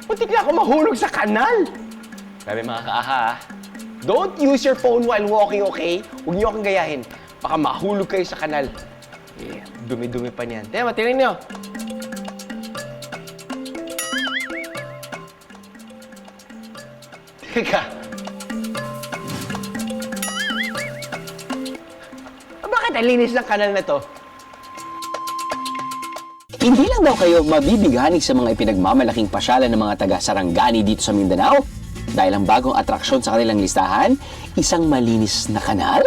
Muntik na ako mahulog sa kanal! Sabi mga kaaha, don't use your phone while walking, okay? Huwag niyo akong gayahin. Baka mahulog kayo sa kanal. Eh, dumi-dumi pa niyan. Tema, tingnan niyo. Teka. Bakit ang linis ng kanal na to? Hindi lang daw kayo mabibighanig sa mga ipinagmamalaking pasyalan ng mga taga-Sarangani dito sa Mindanao dahil ang bagong atraksyon sa kanilang listahan, isang malinis na kanal?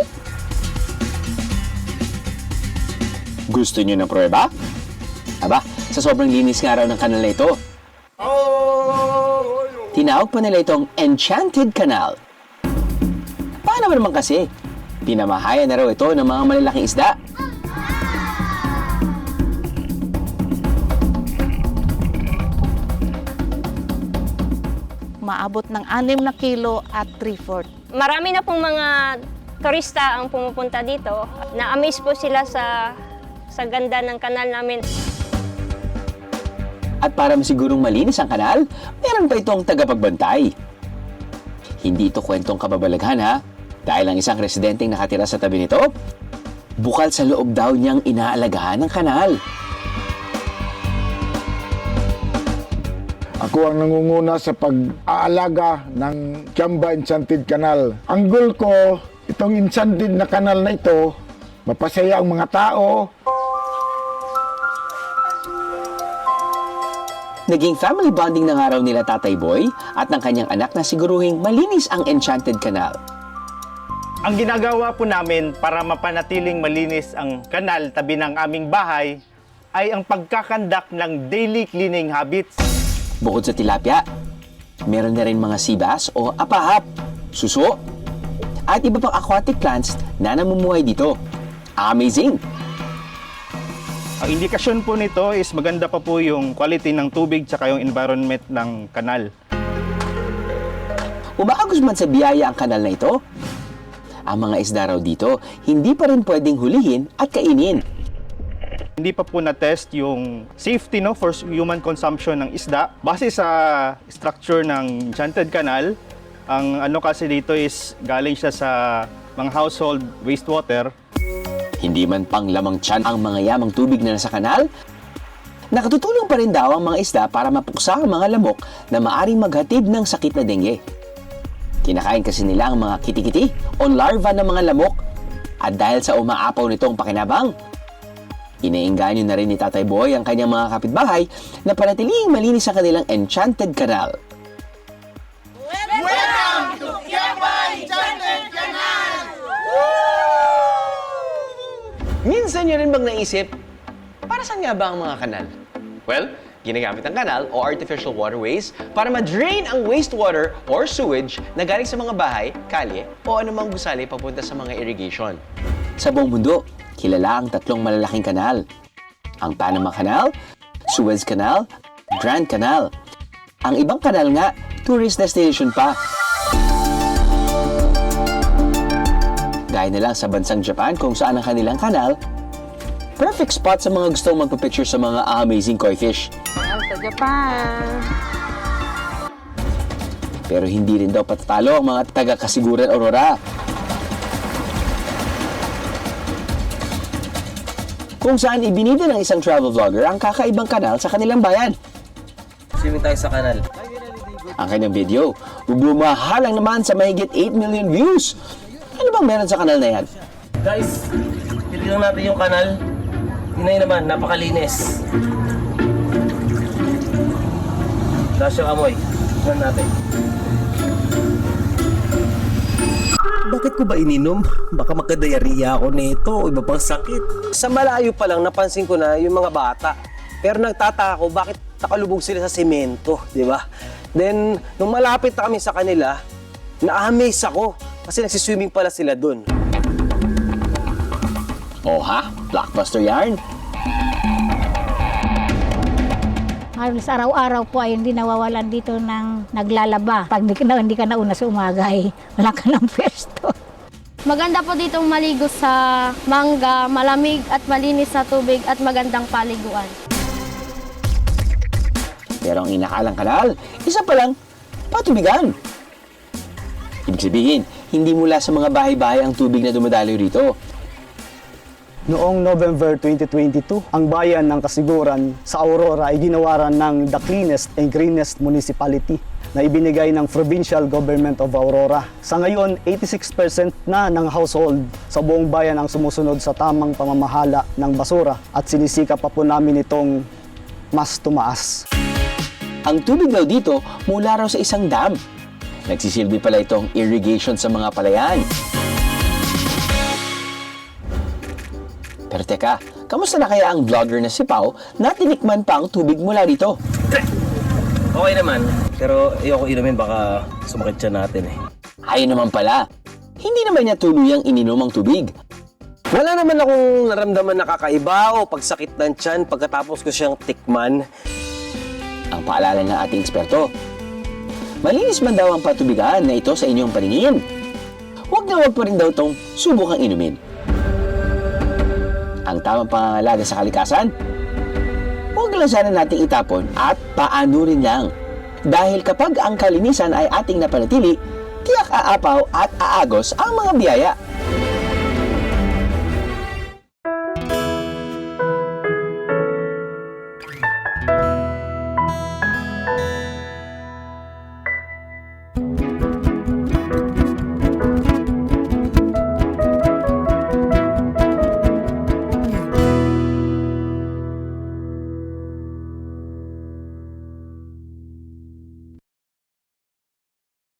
Gusto niyo ng pruweba? Aba, sa sobrang linis nga raw ng kanal na ito, tinawag pa nila itong Enchanted Canal. Paano naman kasi? Pinamahayan na raw ito ng mga malalaking isda. Maabot ng 6 na kilo at 3/4. Marami na pong mga turista ang pumupunta dito. Na-amaze po sila sa ganda ng kanal namin. At para masigurong malinis ang kanal, meron pa itong tagapagbantay. Hindi ito kwentong kababalaghan ha, dahil ang isang residenteng nakatira sa tabi nito, bukal sa loob daw niyang inaalagaan ng kanal. Ako ang nangunguna sa pag-aalaga ng Kiamba Enchanted Canal. Ang goal ko, itong enchanted na kanal na ito, mapasaya ang mga tao. Naging family bonding na nga raw nila Tatay Boy at ng kanyang anak na siguruhing malinis ang Enchanted Canal. Ang ginagawa po namin para mapanatiling malinis ang kanal tabi ng aming bahay ay ang pagkakandak ng daily cleaning habits. Bukod sa tilapia, meron na rin mga sea bass o apahap, suso, at iba pang aquatic plants na namumuhay dito. Amazing! Ang indikasyon po nito is maganda pa po yung quality ng tubig tsaka yung environment ng kanal. Umaagos man sa biyaya ang kanal na ito, ang mga isda raw dito hindi pa rin pwedeng hulihin at kainin. Hindi pa po na-test yung safety for human consumption ng isda. Base sa structure ng Enchanted Canal, ang ano kasi dito is galing siya sa mga household wastewater. Hindi man pang lamang tiyan ang mga yamang tubig na nasa kanal, nakatutulong pa rin daw ang mga isda para mapuksa ang mga lamok na maaring maghatid ng sakit na dengue. Kinakain kasi nila ang mga kitikiti o larva ng mga lamok at dahil sa umaapaw nitong pakinabang, inaengganyo na rin ni Tatay Boy ang kanyang mga kapitbahay na panatiling malinis ang kanilang Enchanted Canal. Welcome to Kiamba Enchanted Canal! Minsan nyo rin bang naisip, para saan nga ba ang mga kanal? Well, ginagamit ang kanal o artificial waterways para ma-drain ang wastewater or sewage na galing sa mga bahay, kalye o anumang gusali papunta sa mga irrigation. Sa buong mundo, kilala ang 3 malalaking kanal. Ang Panama Canal, Suez Canal, Grand Canal. Ang ibang kanal nga, tourist destination pa. Gaya na lang sa bansang Japan kung saan ang kanilang kanal, perfect spot sa mga gustong magpa-picture sa mga amazing koi fish. Sa Japan. Pero hindi rin daw patatalo ang mga taga-Kasiguran Aurora. Kung saan ibinida ng isang travel vlogger ang kakaibang kanal sa kanilang bayan. Swimming tayo sa kanal. Ang kanyang video, bumahalang naman sa mahigit 8 million views. Ano bang meron sa kanal na yan? Guys, titignan natin yung kanal. Tingnan naman, napakalinis. Tapos yung amoy. Tingnan natin. Bakit ko ba ininom? Baka magkadayariya ako nito, iba pang sakit. Sa malayo pa lang, napansin ko na yung mga bata. Pero nagtataka ako, bakit nakalubog sila sa semento, di ba? Then, nung malapit na kami sa kanila, na-amaze ako. Kasi nagsiswimming pala sila dun. Oh ha? Blockbuster yarn? Halos araw-araw po ay hindi nawawalan dito ng naglalaba. Pag hindi ka nauna sa umaga ay wala ka ng pwesto. Maganda po ditong maligo sa mangga, malamig at malinis na tubig at magandang paliguan. Pero ang inakalang kanal, isa pa lang, patubigan. Ibig sabihin, hindi mula sa mga bahay-bahay ang tubig na dumadaloy rito. Noong November 2022, ang bayan ng Kasiguran sa Aurora ay ginawaran ng the cleanest and greenest municipality na ibinigay ng Provincial Government of Aurora. Sa ngayon, 86% na ng household sa buong bayan ang sumusunod sa tamang pamamahala ng basura at sinisikap pa po namin itong mas tumaas. Ang tubig daw dito mula raw sa isang dam. Nagsisilbi pala itong irrigation sa mga palayan. Pero teka, kamusta na kaya ang vlogger na si Pao na tinikman pa ang tubig mula dito? Okay naman, pero ayoko inumin baka sumakit siya natin eh. Ayun naman pala, hindi naman niya tuluyang ininom ang tubig. Wala naman akong naramdaman na kakaiba o pagsakit ng tiyan pagkatapos ko siyang tikman. Ang paalala ng ating eksperto, malinis man daw ang patubigan na ito sa inyong paningin. Huwag na huwag pa rin daw itong subukang inumin. Ang tamang pangangalaga sa kalikasan, huwag lang sana nating itapon at paanurin lang. Dahil kapag ang kalinisan ay ating napanatili, tiyak aapaw at aagos ang mga biyaya.